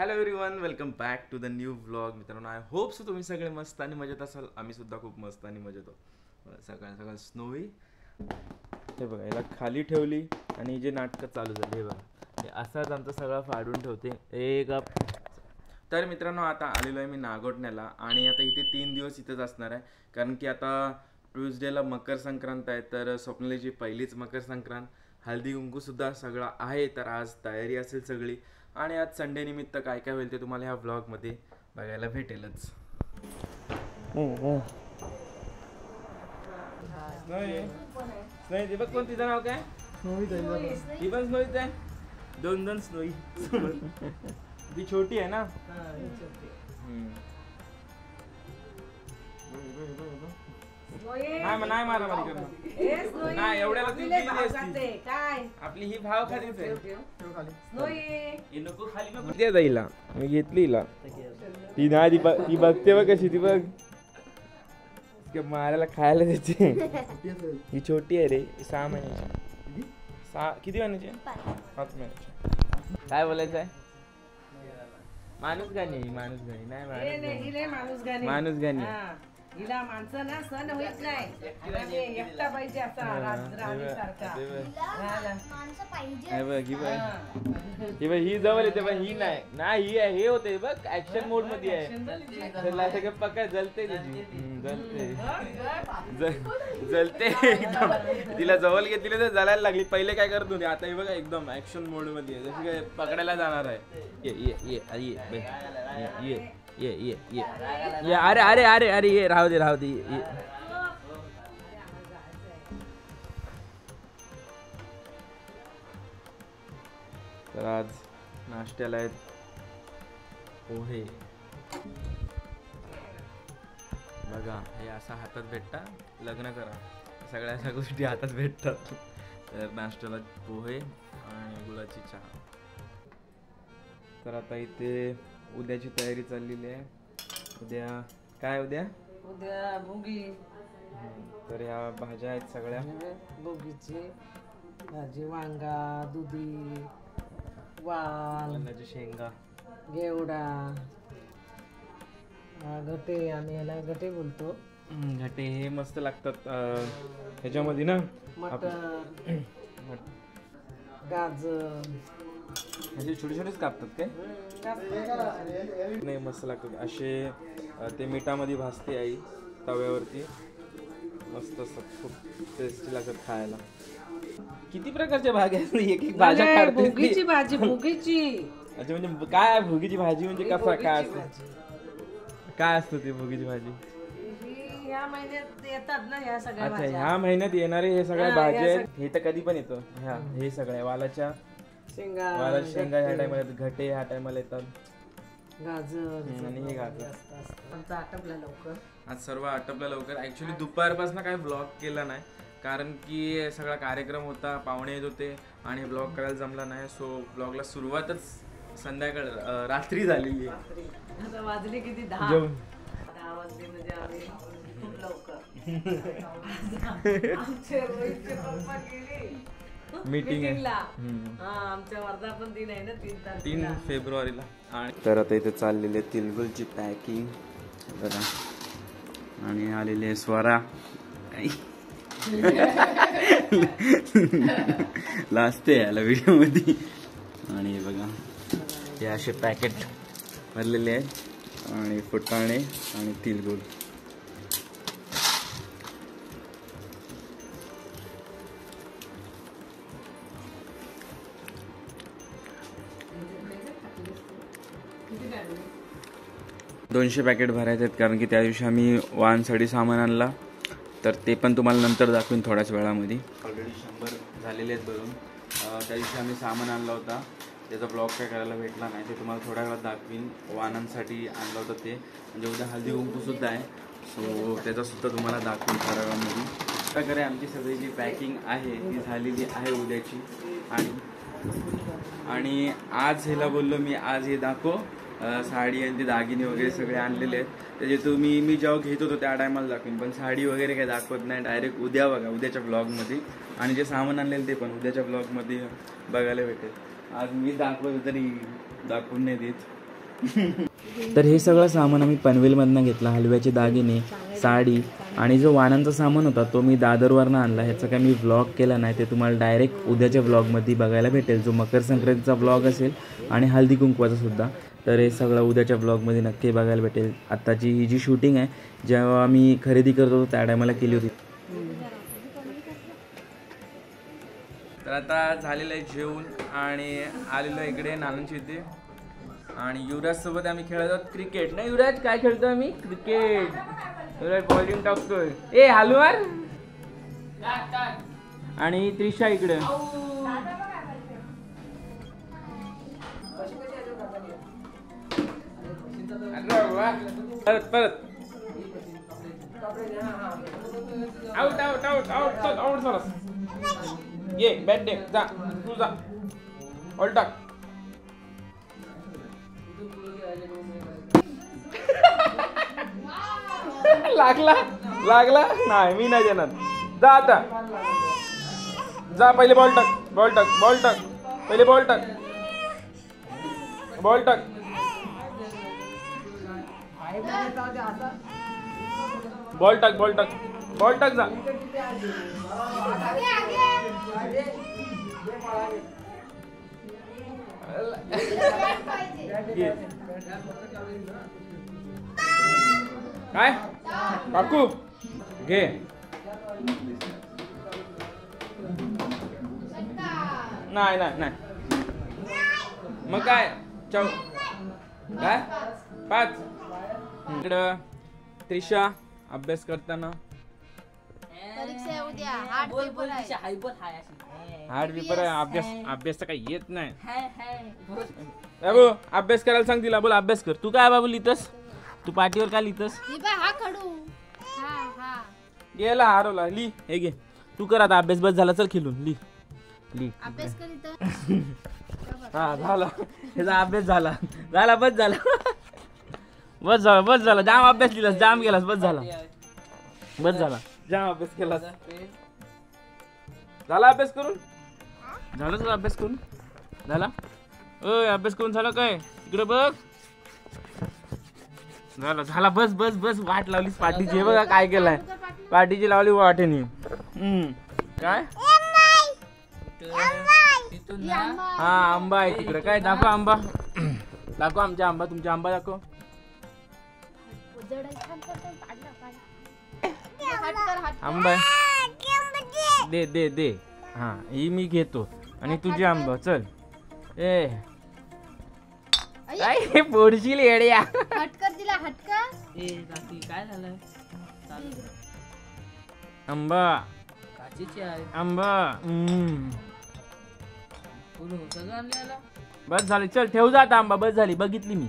Hello everyone, welcome back to the new vlog. मित्रांनो, I hope so तुम्ही सगळे मस्त आणि मजेत असाल. आम्ही सुद्धा खूप मस्त आणि मजेत आहोत. सकाळ सकाळ स्नोई हे बघा, याला खाली ठेवली आणि जे नाटकं चालू झाली हे बघा, हे असाच आमचा सगळा फाडून ठेवते एक. तर मित्रांनो, आता आलेलो आहे मी नागोठण्याला आणि आता इथे 3 दिवस इथेच असणार आहे. कारण की आता ट्यूजडेला मकर संक्रांत आहे, तर स्वप्नालीची पहिलीच मकर संक्रांत. हळदी कुंकूसुद्धा सगळं आहे, तर आज तयारी असेल सगळी. आणि आज संडे निमित्त काय काय होईल ते तुम्हाला ह्या व्लॉगमध्ये बघायला भेटेलच. स्नोई बघ, कोण तिचं नाव काय? ही पण स्नोईच आहे. दोन स्नोई. ती छोटी आहे ना. नाही मारा नाही एवढ्याला तू दिली असती. आपली ही भाव खालीच आहे. नको खाली जाईला मी घेतली हिला. ती नाही ती बघते बघ कशी, ती बघ मारायला खायला द्यायची. ही छोटी आहे रे, 6 महिन्याची. किती महिन्याची? 5 महिन्याची. काय बोलायचं आहे? माणूस गाणी नाही माणूस गाणी. हिला माणसं ना सण होत नाही, एकटा पाहिजे असा राणीसारखा. ही जवळ येते पण ही नाही ही आहे, हे होते बघ ऍक्शन मोड मध्ये आहे. पकड जलते जलते एकदम. तिला जवळ घेतली तर जलायला लागली. पहिले काय करत होती, आता हे बघा एकदम ऍक्शन मोड मध्ये आहे, जशी काय पकडायला जाणार आहे. ये अरे अरे अरे अरे ये राहू दे ये. तर आज नाश्त्याला आहेत पोहे. बघा, हे असं हातात भेटतात. लग्न करा, सगळ्या गोष्टी हातात भेटतात. तर नाश्त्याला पोहे आणि गुळाची चहा. तर आता इथे उद्याची तयारी चाललेली आहे. उद्या उद्या भोगी. तर ह्या भाज्या आहेत सगळ्या. भोगीची भाजी, वांगा, दुधी, वाल, शेंगा, घेवडा, गटे. आम्ही याला गटे बोलतो. घटे हे मस्त लागतात ह्याच्यामध्ये ना. मटर, गाजर ह्याचे छोटे छोटेच कापतात काय? नाही, मस्त लागतात असे. ते मिठामध्ये भाजते आई तव्यावरती, मस्त असतात, खूप टेस्टी लागतात खायला. किती प्रकारच्या भाज्या आहेत? एक भाज्या काढते. भोगीची भाजी, भोगीची. अच्छा, म्हणजे काय भोगीची भाजी म्हणजे कसा काय असतं? काय असतं ते भोगीची भाजी? ह्या महिन्यात येतात ना ह्या सगळ्या. अच्छा, ह्या महिन्यात येणारे हे सगळ्या भाज्या आहेत. हे तर कधी पण येतं. हे सगळ्या वालाच्या शेंगा ह्या टायमाला येतात. घटे ह्या टायमाला येतात. गाजर आणि हे गाजर. आटपला लवकर. आज सर्व आटपला लवकर. ऍक्च्युली दुपारपासून काय ब्लॉग केला नाही, कारण की सगळा कार्यक्रम होता, पाहुणे येत होते आणि ब्लॉग करायला जमला नाही. सो ब्लॉगला सुरुवातच संध्याकाळ रात्री झालेली आहे. आता वाजले किती? 10 वाजले. म्हणजे आम्ही खूप लवकर. आमचे रोहितचे पप्पा गेले मीटिंगला. आमच्या वर्धापन दिन आहे ना 3 फेब्रुवारीला. तर आता इथे चाललेले तिलगुलची पॅकिंग बघा. आणि आलेले स्वरा लाजते याला व्हिडिओ मध्ये. आणि बघा, हे असे पॅकेट भरलेले आहेत आणि फुटाणे आणि तिलगुल. $200 पॅकेट भरायचे आहेत, कारण की त्या दिवशी आम्ही वाहनसाठी सामान आणला. तर ते पण तुम्हाला नंतर दाखवीन थोड्याच वेळामध्ये. ऑलरेडी 100 झालेले आहेत भरून. त्या दिवशी आम्ही सामान आणला होता, त्याचा ब्लॉग काय करायला भेटला नाही, ते तुम्हाला थोड्या वेळात दाखवीन. वाहनांसाठी आणलं होतं ते, म्हणजे उद्या हळदी कुंकूसुद्धा आहे. सो त्याचासुद्धा तुम्हाला दाखवीन थोड्या वेळामध्ये. प्रकारे आमची सगळी जी पॅकिंग आहे ती झालेली आहे उद्याची. आणि आज ह्याला बोललो मी, आज हे दाखव साडी आणि ते दागिने वगैरे सगळे आणलेले आहेत. त्याचे मी जेव्हा घेत होतो त्या टायमाला दाखवीन, पण साडी वगैरे काही दाखवत नाही. डायरेक्ट उद्या बघा, उद्याच्या ब्लॉगमध्ये. आणि जे सामान आणलेलं ते पण उद्याच्या ब्लॉगमध्ये बघायला भेटेल. आज मी दाखवत तरी दाखवून नाही देत. तर हे सगळं सामान आम्ही पनवेलमधनं घेतलं. हलव्याचे दागिने, साडी आणि जो वाणांचा सामान होता तो मी दादरवरनं आणला. ह्याचा काय मी व्लॉग केला नाही, ते तुम्हाला डायरेक्ट उद्याच्या व्लॉगमध्ये बघायला भेटेल, जो मकर संक्रांतीचा व्लॉग असेल आणि हळदी कुंकवाचा सुद्धा. तर हे सगळं उद्याच्या ब्लॉगमध्ये नक्की बघायला भेटेल. आत्ताची ही जी शूटिंग आहे जेव्हा मी खरेदी करत होतो त्या टायमाला केली होती. तर आता झालेलं आहे जेवून आणि आलेलो आहे इकडे नानांची इथे. आणि युवराज सोबत आम्ही खेळत आहोत क्रिकेट. नाही युवराज, काय खेळतो आम्ही? क्रिकेट. युवराज बॉलिंग टाकतोय. ए हलवार. आणि त्रिशा इकडे. परत परत आउट आउट आउट आउट चल आउट सरस. ये बॅट दे, जा तू जा. ऑल टाक. लागला लागला नाही, मी नाही देणार. जा आता जा. पहिले बॉल टाक, बॉल टाक, बॉल टाक. पहिले बॉल टाक, बॉल टाक. बॉल टाक, बॉल टाक, बॉल टाक. जा काय काकू घे. नाही नाही नाही. मग काय चौ काय 5. इकडं त्रिशा अभ्यास करताना. हार्ड पेपर आहे. अभ्यास तर काही येत नाही. बाबू अभ्यास करायला सांग तिला. बोल अभ्यास कर. तू काय बाबू लिहितस? तू पाठीवर काय लिहितस? गेला हरवला. ली हे घे. तू कर आता अभ्यास. बस झाला, चल खेळून. ली ली अभ्यास कर. हा झाला, ह्याचा अभ्यास झाला. झाला बस झाला. बस झाला, बस झाला. जाम अभ्यास लिहिलास, जाम गेलास. बस झाला, बस झाला. जाम अभ्यास केलास. झाला अभ्यास करून? झाला तुला अभ्यास करून? झाला? ओय अभ्यास करून झाला काय? इकडे बघ. झाला झाला. बस बस बस. वाट लावलीस पाठीची. बघा काय केलाय. पाठीची लावली वाटेनी. काय? हा आंबा आहे तिकडे. काय दाखव आंबा. दाखव आमचा आंबा. तुमचा आंबा दाखव. आंबा आहे. दे दे दे. हा ही मी घेतो आणि तुझी आंबा. चल. ए काय पोडशील येड्या. हटकर दिला हटकर. काय झालं? आंबा काचीची आहे. आंबा. सगळं आणलेलं. बस झाली. चल ठेव जा आता आंबा. बस झाली. बघितली मी.